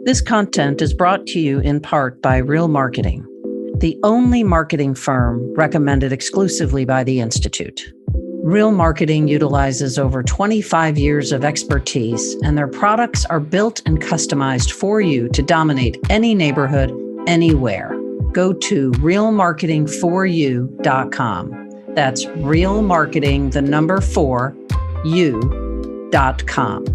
This content is brought to you in part by Real Marketing, the only marketing firm recommended exclusively by the Institute. Real Marketing utilizes over 25 years of expertise, and their products are built and customized for you to dominate any neighborhood, anywhere. Go to realmarketing4u.com. That's realmarketing, the number 4, u.com.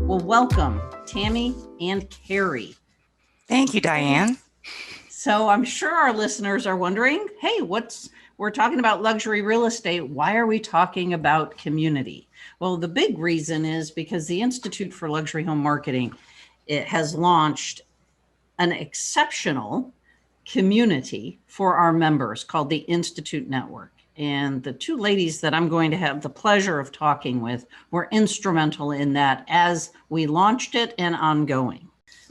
Well, welcome, Tami and Carrie. Thank you, Diane. So I'm sure our listeners are wondering, hey, we're talking about luxury real estate. Why are we talking about community? Well, the big reason is because the Institute for Luxury Home Marketing, it has launched an exceptional community for our members called the Institute Network. And the two ladies that I'm going to have the pleasure of talking with were instrumental in that as we launched it and ongoing.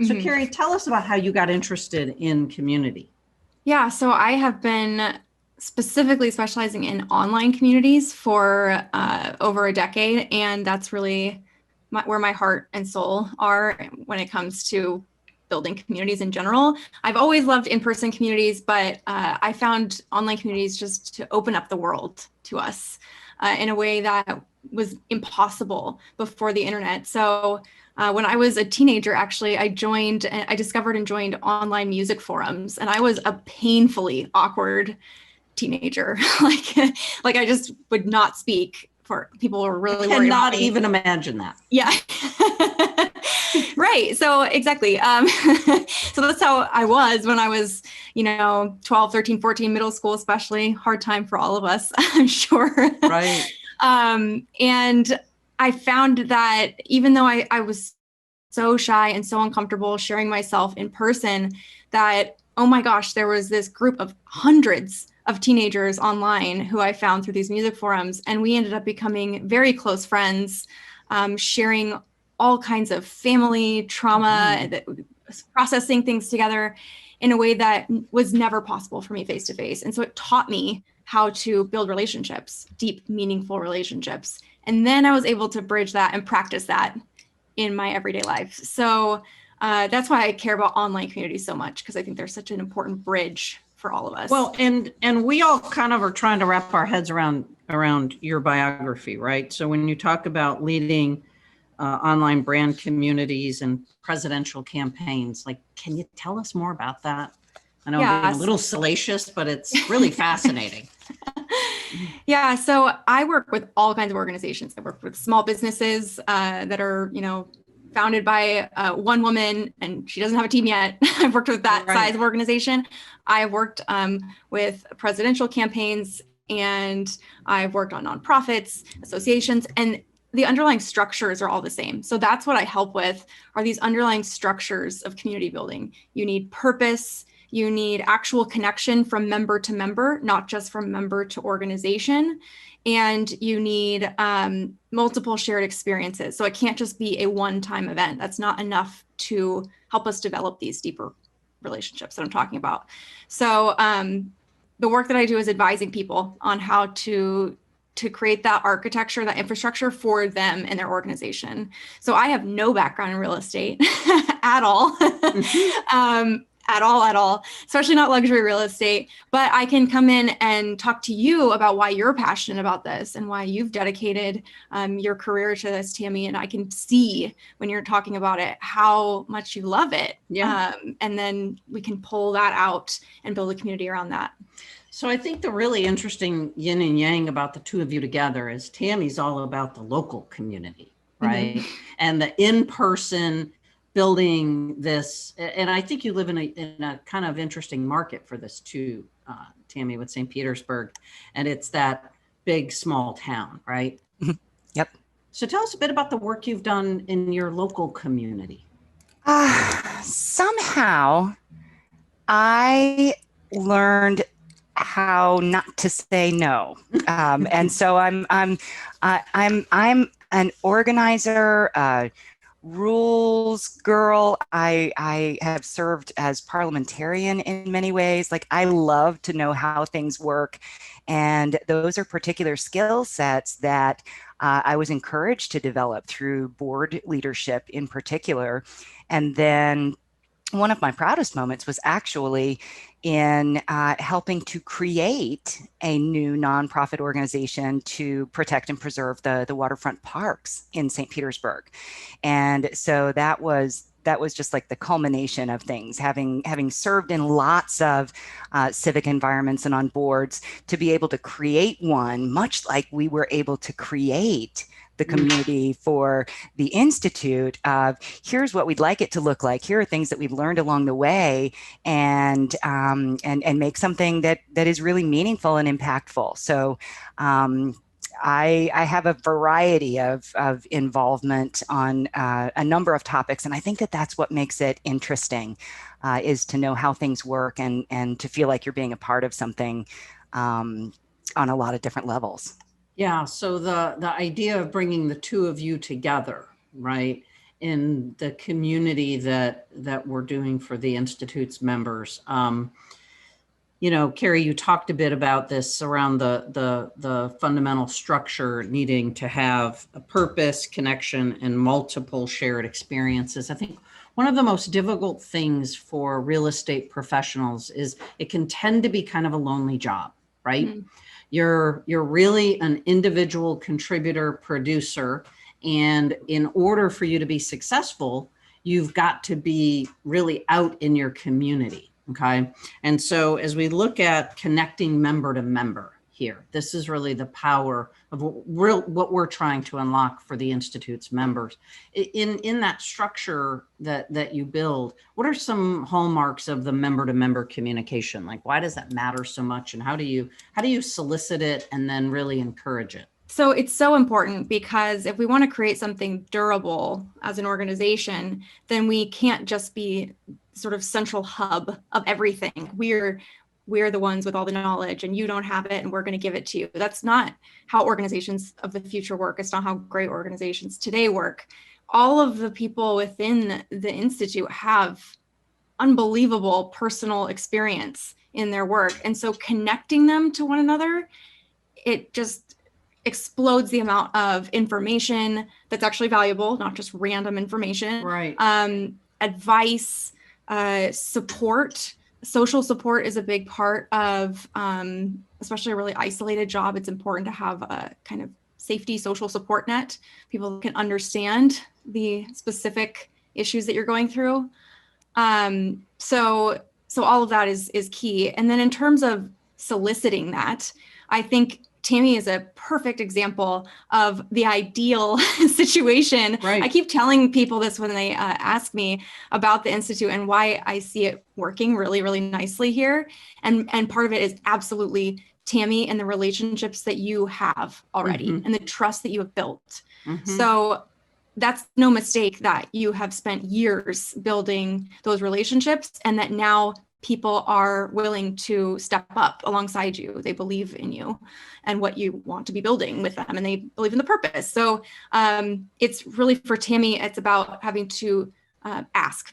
So Carrie, tell us about how you got interested in community. Yeah, so I have been specifically specializing in online communities for over a decade. And that's really where my heart and soul are when it comes to building communities in general. I've always loved in-person communities, but I found online communities just to open up the world to us in a way that was impossible before the internet. So when I was a teenager, actually, I discovered and joined online music forums, and I was a painfully awkward teenager. like I just would not speak. For people were really worried about me. Cannot even imagine that. Yeah. Right. So exactly. So that's how I was when I was, 12, 13, 14, middle school, especially. Hard time for all of us, I'm sure. Right. And I found that even though I was so shy and so uncomfortable sharing myself in person, that, oh my gosh, there was this group of hundreds of teenagers online who I found through these music forums. And we ended up becoming very close friends, sharing all kinds of family trauma, processing things together in a way that was never possible for me face to face. And so it taught me how to build relationships, deep, meaningful relationships. And then I was able to bridge that and practice that in my everyday life. So that's why I care about online communities so much, because I think they're such an important bridge for all of us. Well, and we all kind of are trying to wrap our heads around your biography, right? So when you talk about leading online brand communities and presidential campaigns, can you tell us more about that? I know I'm being a little salacious, but it's really fascinating. Yeah, so I work with all kinds of organizations. I work with small businesses that are, founded by one woman, and she doesn't have a team yet. I've worked with that size of organization. I've worked with presidential campaigns, and I've worked on nonprofits, associations, and the underlying structures are all the same. So that's what I help with, are these underlying structures of community building. You need purpose. You need actual connection from member to member, not just from member to organization. And you need multiple shared experiences. So it can't just be a one-time event. That's not enough to help us develop these deeper relationships that I'm talking about. So the work that I do is advising people on how to create that architecture, that infrastructure for them and their organization. So I have no background in real estate at all. At all, especially not luxury real estate. But I can come in and talk to you about why you're passionate about this and why you've dedicated your career to this, Tami. And I can see when you're talking about it, how much you love it. Yeah. And then we can pull that out and build a community around that. So I think the really interesting yin and yang about the two of you together is Tami's all about the local community, right? Mm-hmm. And the in-person building this, and I think you live in a kind of interesting market for this too, Tami, with St. Petersburg, and it's that big small town, right? Yep. So tell us a bit about the work you've done in your local community. Somehow, I learned how not to say no, and so I'm an organizer. rules girl. I have served as parliamentarian in many ways. Like, I love to know how things work. And those are particular skill sets that I was encouraged to develop through board leadership in particular. And then one of my proudest moments was actually in helping to create a new nonprofit organization to protect and preserve the waterfront parks in St. Petersburg. And so that was just like the culmination of things, having served in lots of civic environments and on boards, to be able to create one, much like we were able to create the community for the Institute of, here's what we'd like it to look like. Here are things that we've learned along the way, and make something that is really meaningful and impactful. So I have a variety of involvement on a number of topics, and I think that that's what makes it interesting, is to know how things work and to feel like you're being a part of something on a lot of different levels. Yeah. So the idea of bringing the two of you together, right, in the community that we're doing for the Institute's members. Carrie, you talked a bit about this around the fundamental structure needing to have a purpose, connection, and multiple shared experiences. I think one of the most difficult things for real estate professionals is it can tend to be kind of a lonely job, right? Mm-hmm. You're really an individual contributor, producer, and in order for you to be successful, you've got to be really out in your community. Okay. And so as we look at connecting member to member here, this is really the power of what we're trying to unlock for the Institute's members. In that structure that you build, what are some hallmarks of the member to member communication? Like, why does that matter so much? And how do you solicit it and then really encourage it? So it's so important, because if we want to create something durable as an organization, then we can't just be sort of central hub of everything. We're the ones with all the knowledge, and you don't have it, and we're going to give it to you. That's not how organizations of the future work. It's not how great organizations today work. All of the people within the Institute have unbelievable personal experience in their work. And so connecting them to one another, it just explodes the amount of information that's actually valuable, not just random information. Right. Advice, support. Social support is a big part of, especially a really isolated job. It's important to have a kind of safety social support net. People can understand the specific issues that you're going through. So all of that is key. And then in terms of soliciting that, I think Tami is a perfect example of the ideal situation. Right. I keep telling people this when they ask me about the Institute and why I see it working really, really nicely here. And part of it is absolutely Tami and the relationships that you have already, mm-hmm. and the trust that you have built. Mm-hmm. So that's no mistake that you have spent years building those relationships, and that now people are willing to step up alongside you. They believe in you and what you want to be building with them, and they believe in the purpose. So it's really, for Tami, it's about having to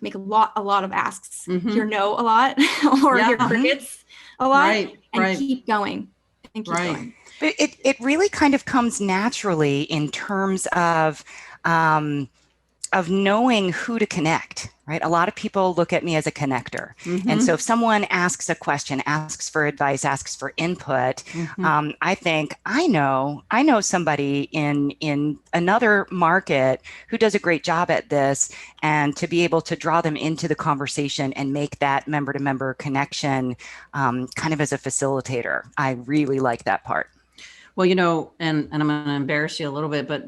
make a lot of asks, mm-hmm. hear no a lot, or hear crickets a lot, right, and right. keep going. And keep going. But it really kind of comes naturally in terms of knowing who to connect, right? A lot of people look at me as a connector. Mm-hmm. And so if someone asks a question, asks for advice, asks for input, mm-hmm. I think, I know somebody in another market who does a great job at this, and to be able to draw them into the conversation and make that member to member connection kind of as a facilitator. I really like that part. Well, and I'm going to embarrass you a little bit, but,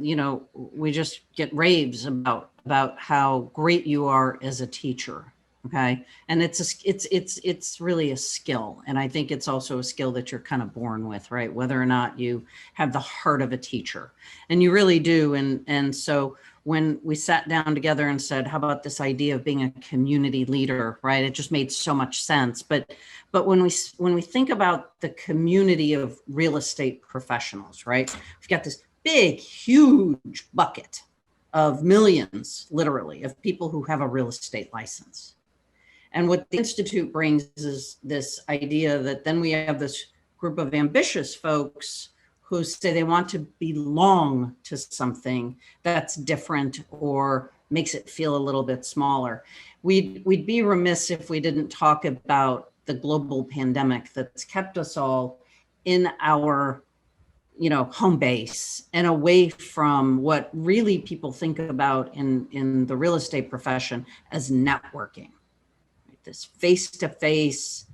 we just get raves about how great you are as a teacher. Okay. And it's really a skill. And I think it's also a skill that you're kind of born with, right? Whether or not you have the heart of a teacher, and you really do. And so when we sat down together and said, how about this idea of being a community leader, right? It just made so much sense. But when we think about the community of real estate professionals, right? We've got this big, huge bucket, of millions, literally, of people who have a real estate license. And what the Institute brings is this idea that then we have this group of ambitious folks who say they want to belong to something that's different or makes it feel a little bit smaller. We'd be remiss if we didn't talk about the global pandemic that's kept us all in our home base and away from what really people think about in the real estate profession as networking. This face-to-face,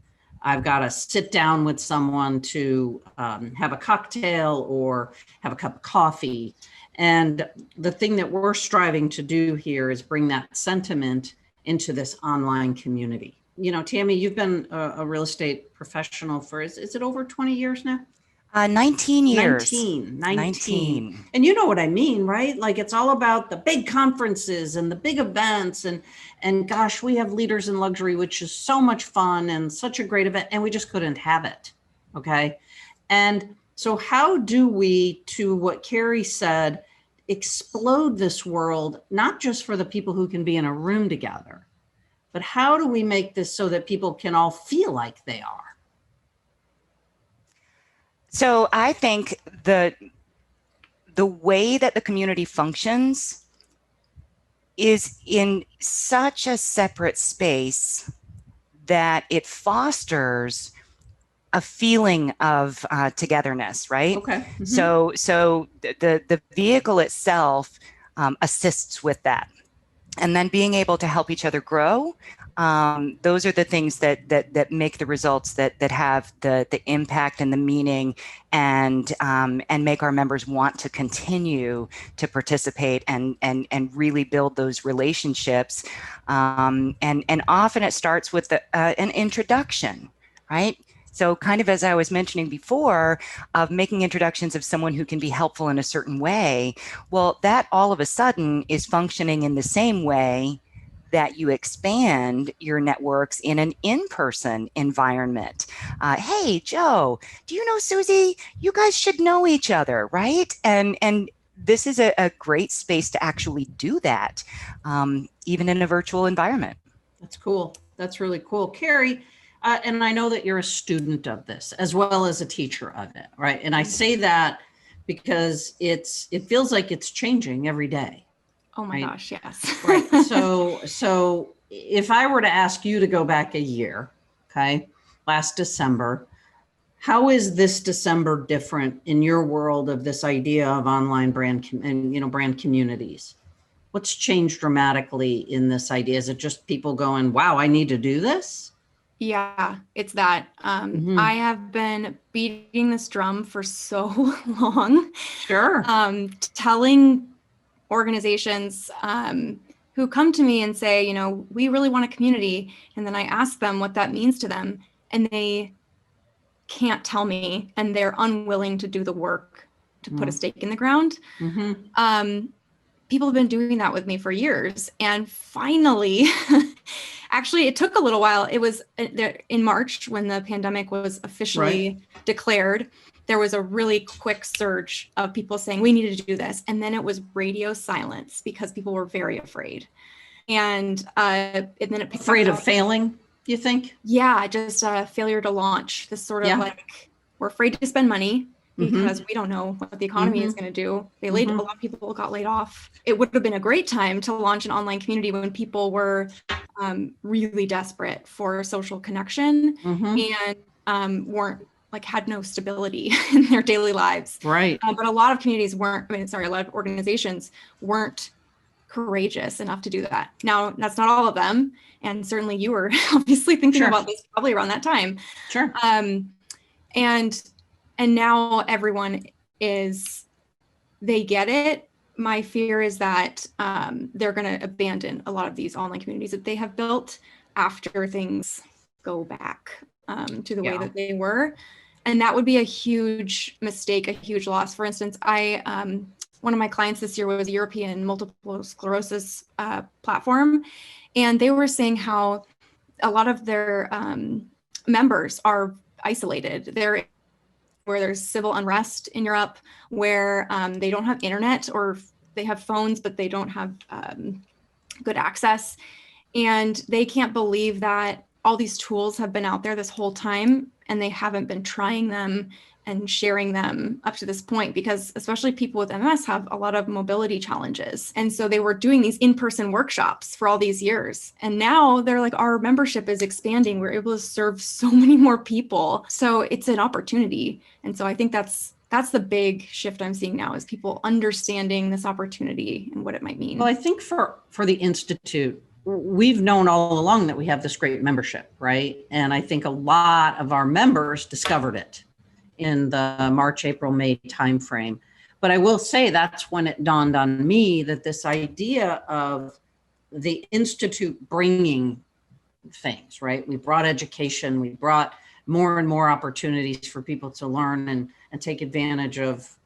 I've got to sit down with someone to have a cocktail or have a cup of coffee. And the thing that we're striving to do here is bring that sentiment into this online community. Tami, you've been a real estate professional for, is it over 20 years now? 19 years. 19. And you know what I mean, right? Like it's all about the big conferences and the big events and gosh, we have Leaders in Luxury, which is so much fun and such a great event, and we just couldn't have it. Okay. And so how do we, to what Carrie said, explode this world, not just for the people who can be in a room together, but how do we make this so that people can all feel like they are? So I think the way that the community functions is in such a separate space that it fosters a feeling of togetherness, right? Okay. Mm-hmm. So the vehicle itself assists with that. And then being able to help each other grow, those are the things that make the results that have the impact and the meaning and make our members want to continue to participate and really build those relationships. And often it starts with an introduction, right? So kind of as I was mentioning before, of making introductions of someone who can be helpful in a certain way, well, that all of a sudden is functioning in the same way that you expand your networks in an in-person environment. Hey, Joe, do you know Susie? You guys should know each other, right? And this is a great space to actually do that, even in a virtual environment. That's cool. That's really cool. Carrie, and I know that you're a student of this as well as a teacher of it, right? And I say that because it feels like it's changing every day. Oh my gosh, yes. Right. So if I were to ask you to go back a year, okay, last December, how is this December different in your world of this idea of online brand communities? What's changed dramatically in this idea? Is it just people going, wow, I need to do this? Yeah, it's that. I have been beating this drum for so long. Sure. Telling organizations who come to me and say, we really want a community. And then I ask them what that means to them. And they can't tell me. And they're unwilling to do the work to put a stake in the ground. People have been doing that with me for years. And finally, actually, it took a little while. It was in March when the pandemic was officially declared. There was a really quick surge of people saying, we need to do this. And then it was radio silence because people were very afraid. And then it picked afraid of failing, you think? Yeah, just failure to launch. This sort of like, we're afraid to spend money because we don't know what the economy is going to do. A lot of people got laid off. It would have been a great time to launch an online community when people were really desperate for social connection and had no stability in their daily lives. Right. But a lot of communities a lot of organizations weren't courageous enough to do that. Now, that's not all of them. And certainly you were obviously thinking about this probably around that time. Sure. And now everyone they get it. My fear is that they're going to abandon a lot of these online communities that they have built after things go back to the way that they were. And that would be a huge mistake, a huge loss. For instance, one of my clients this year was a European multiple sclerosis platform. And they were saying how a lot of their members are isolated. Where there's civil unrest in Europe, where they don't have internet or they have phones, but they don't have good access. And they can't believe that all these tools have been out there this whole time and they haven't been trying them and sharing them up to this point, because especially people with MS have a lot of mobility challenges. And so they were doing these in-person workshops for all these years. And now they're like, our membership is expanding. We're able to serve so many more people. So it's an opportunity. And so I think that's the big shift I'm seeing now, is people understanding this opportunity and what it might mean. Well, I think for the Institute, we've known all along that we have this great membership, right? And I think a lot of our members discovered it in the March, April, May timeframe. But I will say that's when it dawned on me that this idea of the Institute bringing things, right? We brought education, we brought more and more opportunities for people to learn and take advantage of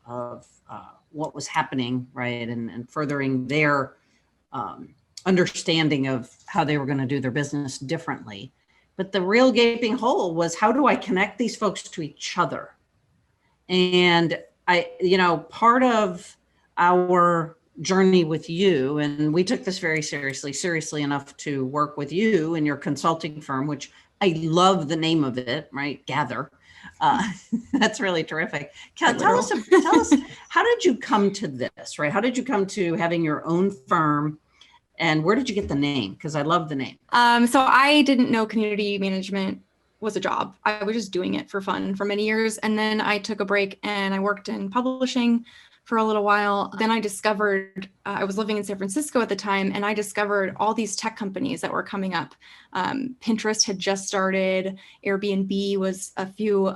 what was happening, right? And furthering their understanding of how they were going to do their business differently. But the real gaping hole was, how do I connect these folks to each other? And part of our journey with you, and we took this very seriously enough to work with you and your consulting firm, which I love the name of it, right? Gather. That's really terrific. Tell us, how did you come to this, right? How did you come to having your own firm? And where did you get the name? Because I love the name. So I didn't know community management was a job. I was just doing it for fun for many years. And then I took a break and I worked in publishing for a little while. Then I discovered, I was living in San Francisco at the time, and I discovered all these tech companies that were coming up. Pinterest had just started, Airbnb was a few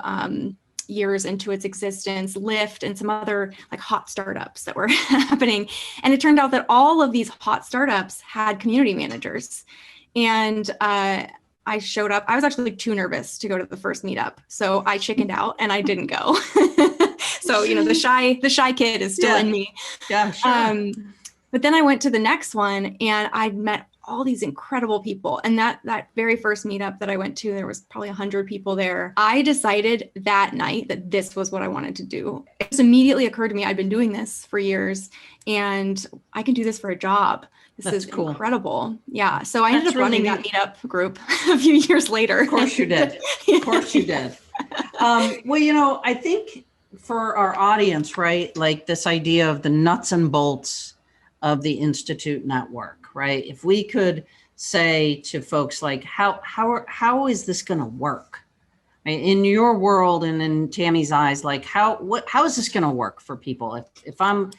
years into its existence, Lyft, and some other like hot startups that were happening. And it turned out that all of these hot startups had community managers. And I showed up. I was actually too nervous to go to the first meetup, so I chickened out and I didn't go. So, the shy kid is still in me. Yeah, sure. But then I went to the next one and I met all these incredible people. And that very first meetup that I went to, there was probably 100 people there. I decided that night that this was what I wanted to do. It just immediately occurred to me, I'd been doing this for years and I can do this for a job. That's is cool. Incredible. Yeah. So I ended up running that meetup group a few years later. Of course you did. Of course you did. Well, I think for our audience, right, like this idea of the nuts and bolts of the Institute network, right? If we could say to folks like, how is this going to work? Right? In your world and in Tammy's eyes, like how is this going to work for people? If I'm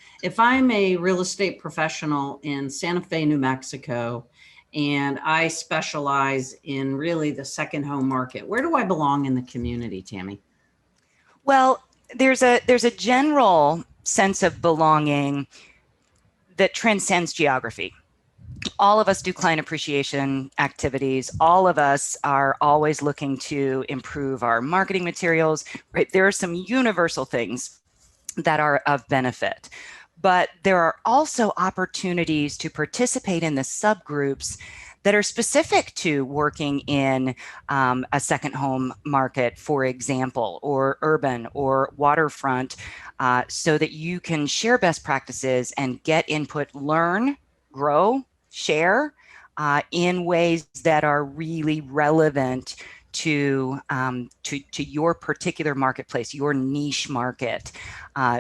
a real estate professional in Santa Fe, New Mexico, and I specialize in really the second home market, where do I belong in the community, Tammy? Well, there's a general sense of belonging that transcends geography. All of us do client appreciation activities. All of us are always looking to improve our marketing materials, right? There are some universal things that are of benefit, but there are also opportunities to participate in the subgroups that are specific to working in a second home market, for example, or urban or waterfront, so that you can share best practices and get input, learn, grow, share in ways that are really relevant to your particular marketplace, your niche market.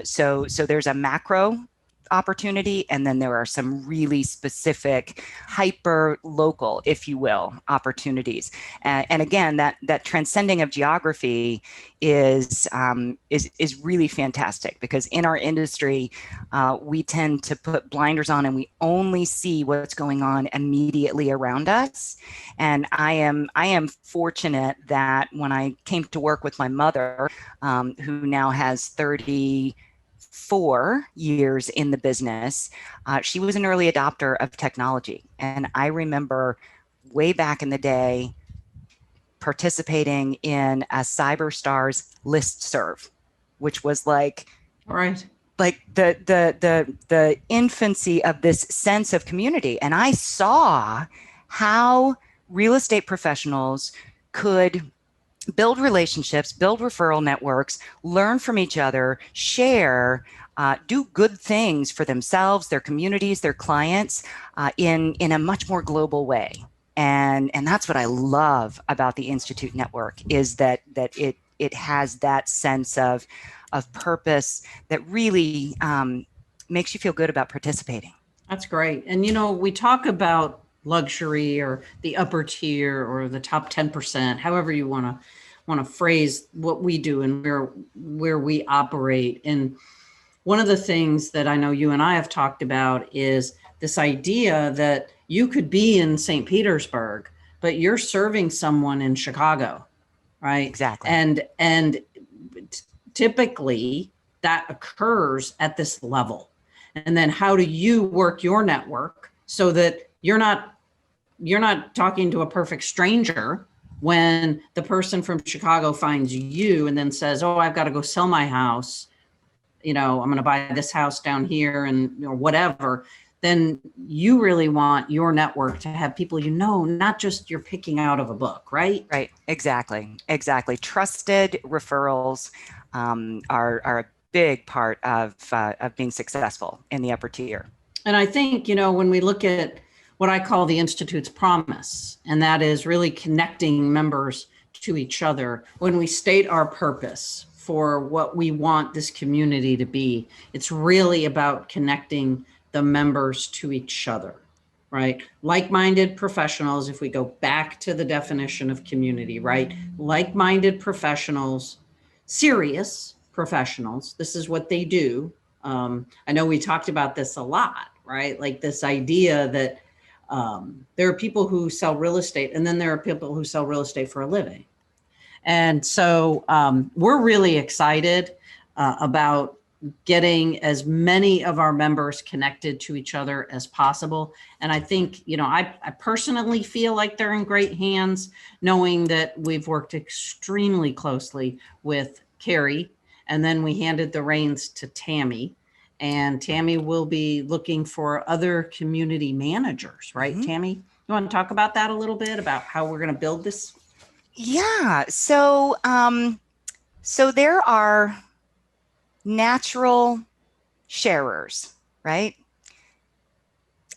So there's a macro opportunity, and then there are some really specific hyper local, if you will, opportunities. And again, that transcending of geography is really fantastic, because in our industry, we tend to put blinders on and we only see what's going on immediately around us. And I am fortunate that when I came to work with my mother, who now has 34 years in the business, she was an early adopter of technology. And I remember way back in the day participating in a CyberStars listserv, which was like the infancy of this sense of community. And I saw how real estate professionals could build relationships, build referral networks, learn from each other, share, do good things for themselves, their communities, their clients, in a much more global way. And that's what I love about the Institute Network, is that it has that sense of purpose that really makes you feel good about participating. That's great. And, we talk about luxury or the upper tier or the top 10%, however you want to phrase what we do and where we operate. And one of the things that I know you and I have talked about is this idea that you could be in St. Petersburg, but you're serving someone in Chicago, right? Exactly. And typically that occurs at this level. And then how do you work your network so that you're not talking to a perfect stranger when the person from Chicago finds you and then says, "Oh, I've got to go sell my house. I'm going to buy this house down here," and whatever. Then you really want your network to have people, not just you're picking out of a book, right? Right. Exactly. Trusted referrals are a big part of being successful in the upper tier. And I think, when we look at what I call the Institute's promise, and that is really connecting members to each other, when we state our purpose for what we want this community to be, it's really about connecting the members to each other, right? Like-minded professionals, if we go back to the definition of community, right? Like-minded professionals, serious professionals, this is what they do. I know we talked about this a lot, right? Like this idea that there are people who sell real estate, and then there are people who sell real estate for a living. And so we're really excited about getting as many of our members connected to each other as possible. And I think, I personally feel like they're in great hands, knowing that we've worked extremely closely with Carrie, and then we handed the reins to Tami. And Tami will be looking for other community managers, right? Mm-hmm. Tami, you want to talk about that a little bit, about how we're going to build this? Yeah. So there are natural sharers, right?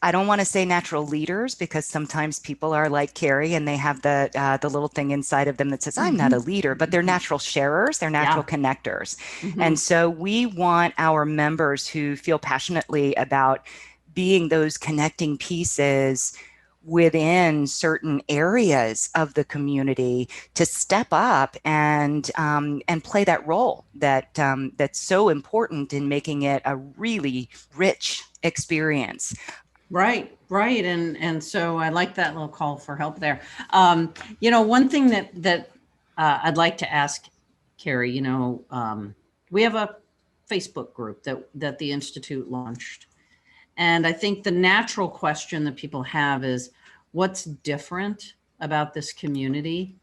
I don't want to say natural leaders, because sometimes people are like Carrie and they have the little thing inside of them that says, "I'm not a leader," but they're natural sharers, they're natural connectors. Mm-hmm. And so we want our members who feel passionately about being those connecting pieces within certain areas of the community to step up and play that role that's so important in making it a really rich experience. Right. And so I like that little call for help there. One thing that I'd like to ask Carrie, we have a Facebook group that the Institute launched. And I think the natural question that people have is, what's different about this community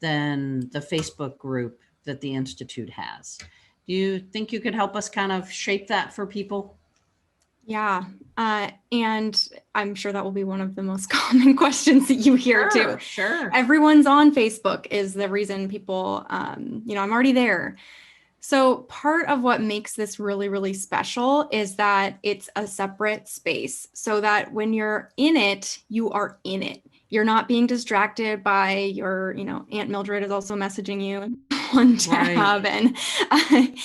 than the Facebook group that the Institute has? Do you think you could help us kind of shape that for people? Yeah. And I'm sure that will be one of the most common questions that you hear too. Sure. Everyone's on Facebook is the reason people, I'm already there. So part of what makes this really, really special is that it's a separate space, so that when you're in it, you are in it. You're not being distracted by your, Aunt Mildred is also messaging you on tab. Right. And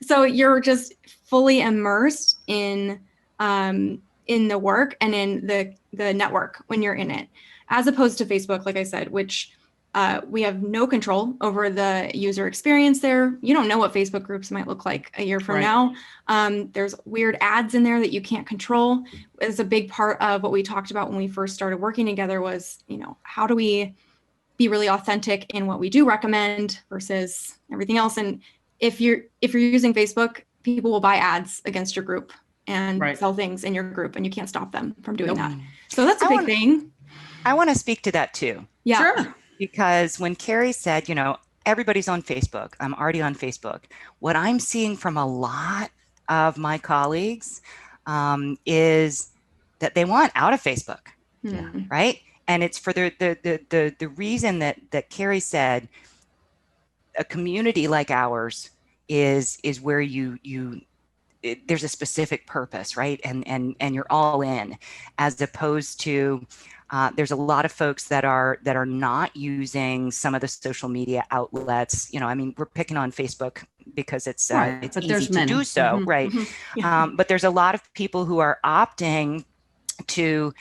so you're just fully immersed in the work and in the network when you're in it, as opposed to Facebook, like I said, which we have no control over the user experience there. You don't know what Facebook groups might look like a year from now. There's weird ads in there that you can't control. It's a big part of what we talked about when we first started working together was, how do we be really authentic in what we do recommend versus everything else? And if you're using Facebook, people will buy ads against your group and sell things in your group, and you can't stop them from doing that. So that's a big thing. I want to speak to that too. Yeah. Sure. Because when Carrie said, everybody's on Facebook, I'm already on Facebook, what I'm seeing from a lot of my colleagues is that they want out of Facebook, right? And it's for the reason that Carrie said, a community like ours is where there's a specific purpose, right? And you're all in, as opposed to there's a lot of folks that are not using some of the social media outlets. I mean, we're picking on Facebook because it's Right, it's but easy there's to many. do so, Mhm, right? mhm. Yeah. But there's a lot of people who are opting to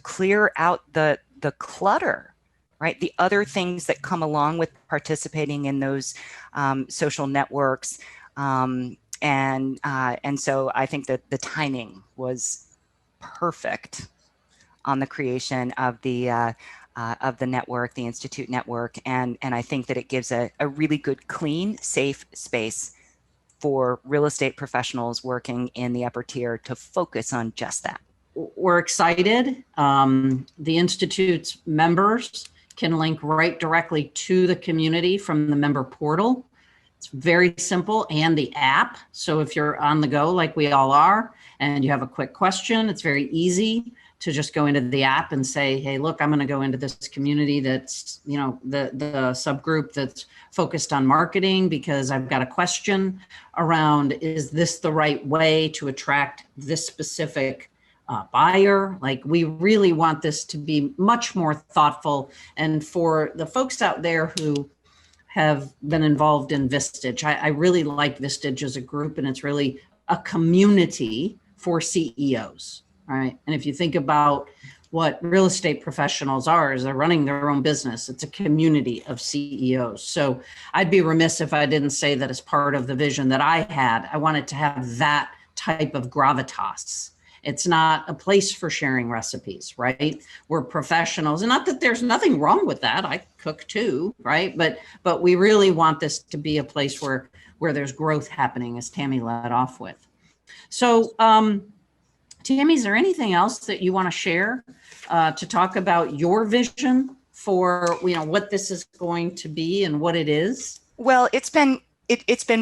clear out the clutter, right? The other things that come along with participating in those social networks. And so I think that the timing was perfect on the creation of the network, the Institute network, and I think that it gives a really good, clean, safe space for real estate professionals working in the upper tier to focus on just that. We're excited. The Institute's members can link right directly to the community from the member portal. It's very simple, and the app. So if you're on the go like we all are and you have a quick question, it's very easy to just go into the app and say, hey, look, I'm going to go into this community that's, the subgroup that's focused on marketing because I've got a question around, is this the right way to attract this specific buyer? Like, we really want this to be much more thoughtful. And for the folks out there who have been involved in Vistage, I really like Vistage as a group, and it's really a community for CEOs, right? And if you think about what real estate professionals are, is they're running their own business. It's a community of CEOs. So I'd be remiss if I didn't say that as part of the vision that I had, I wanted to have that type of gravitas. It's not a place for sharing recipes, right? We're professionals, and not that there's nothing wrong with that. I cook too, right? But we really want this to be a place where there's growth happening, as Tami led off with. So, Tami, is there anything else that you want to share to talk about your vision for what this is going to be and what it is? Well, it's been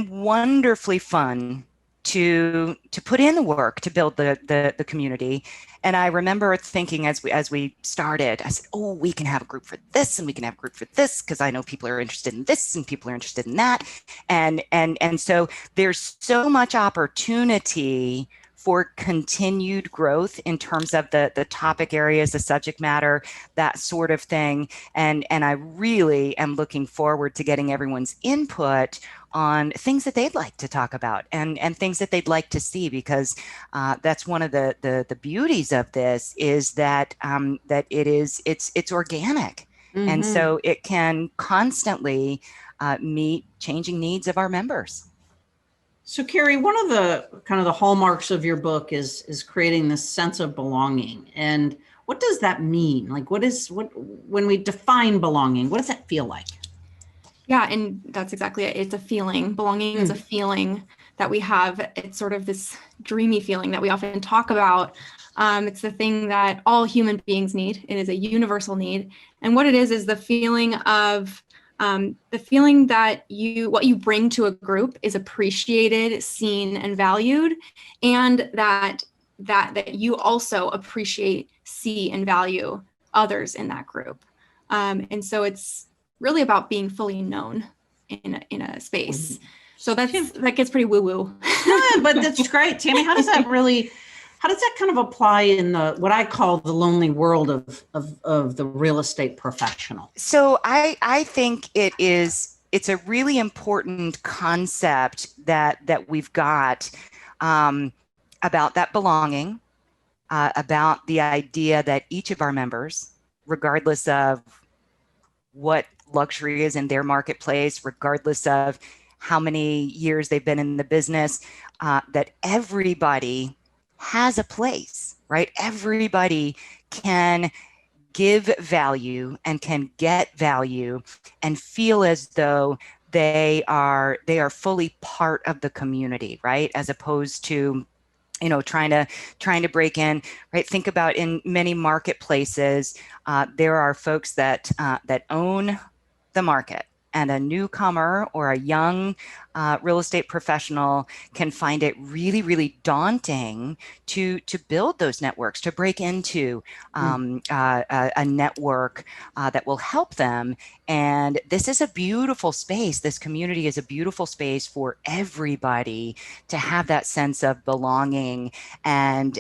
wonderfully fun to put in the work to build the community. And I remember thinking as we started, I said, oh, we can have a group for this and we can have a group for this, because I know people are interested in this and people are interested in that. And so there's so much opportunity for continued growth in terms of the topic areas, the subject matter, that sort of thing. And I really am looking forward to getting everyone's input on things that they'd like to talk about and things that they'd like to see, because that's one of the beauties of this, is that it's organic. Mm-hmm. And so it can constantly meet changing needs of our members. So, Carrie, one of the kind of the hallmarks of your book is creating this sense of belonging. And what does that mean? Like, when we define belonging, what does that feel like? Yeah, and that's exactly it. It's a feeling. Belonging is a feeling that we have. It's sort of this dreamy feeling that we often talk about. It's the thing that all human beings need. It is a universal need. And what it is the feeling of that what you bring to a group is appreciated, seen, and valued, and that you also appreciate, see, and value others in that group. And so it's really about being fully known in a space. So that gets pretty woo-woo. Yeah, but that's great. Tami, how does that kind of apply in what I call the lonely world of the real estate professional? So I think it's a really important concept that we've got about that belonging, about the idea that each of our members, regardless of what luxury is in their marketplace, regardless of how many years they've been in the business, that everybody has a place, right? Everybody can give value and can get value and feel as though they are fully part of the community, right? As opposed to trying to break in, right? Think about in many marketplaces, there are folks that own the market, and a newcomer or a young real estate professional can find it really, really daunting to build those networks, to break into a network that will help them. And this is a beautiful space. This community is a beautiful space for everybody to have that sense of belonging, and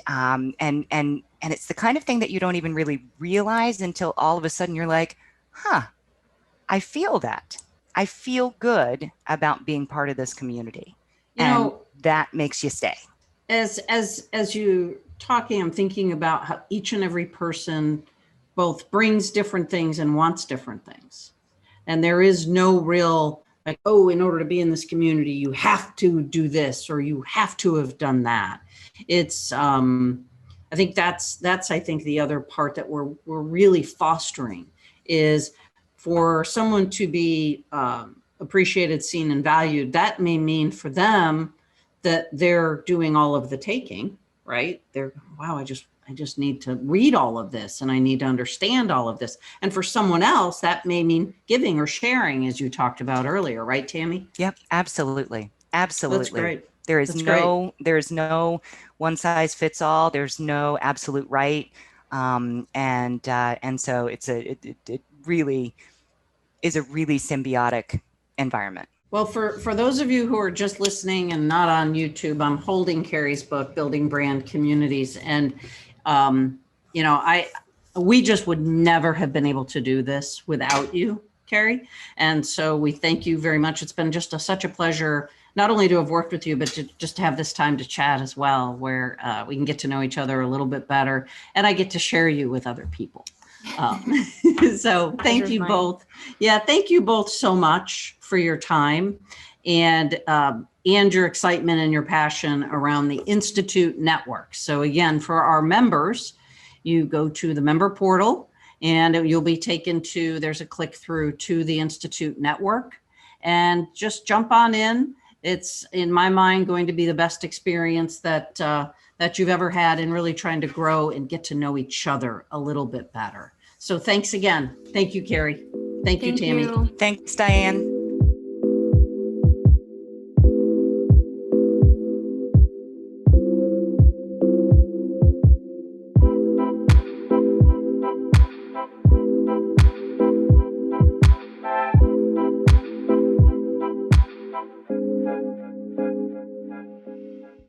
it's the kind of thing that you don't even really realize until all of a sudden you're like, huh, I feel that. I feel good about being part of this community. And that makes you stay. As you talking, I'm thinking about how each and every person both brings different things and wants different things. And there is no real like, oh, in order to be in this community, you have to do this or you have to have done that. It's I think that's I think the other part that we're really fostering is for someone to be appreciated, seen, and valued. That may mean for them that they're doing all of the taking, right? They're, wow, I just need to read all of this and I need to understand all of this. And for someone else, that may mean giving or sharing, as you talked about earlier, right, Tami? Yep, absolutely. Absolutely. That's great. There's no one size fits all. There's no absolute right. And so it really is a really symbiotic environment. Well, for those of you who are just listening and not on YouTube, I'm holding Carrie's book, Building Brand Communities. And, we just would never have been able to do this without you, Carrie. And so we thank you very much. It's been just such a pleasure, not only to have worked with you, but just to have this time to chat as well, where we can get to know each other a little bit better. And I get to share you with other people. So thank you both. Yeah, thank you both so much for your time and your excitement and your passion around the Institute Network. So again, for our members, you go to the member portal and you'll be taken to, there's a click through to the Institute Network, and just jump on in. It's, in my mind, going to be the best experience that you've ever had in really trying to grow and get to know each other a little bit better. So thanks again. Thank you, Carrie. Thank you, Tami. Thanks, Diane.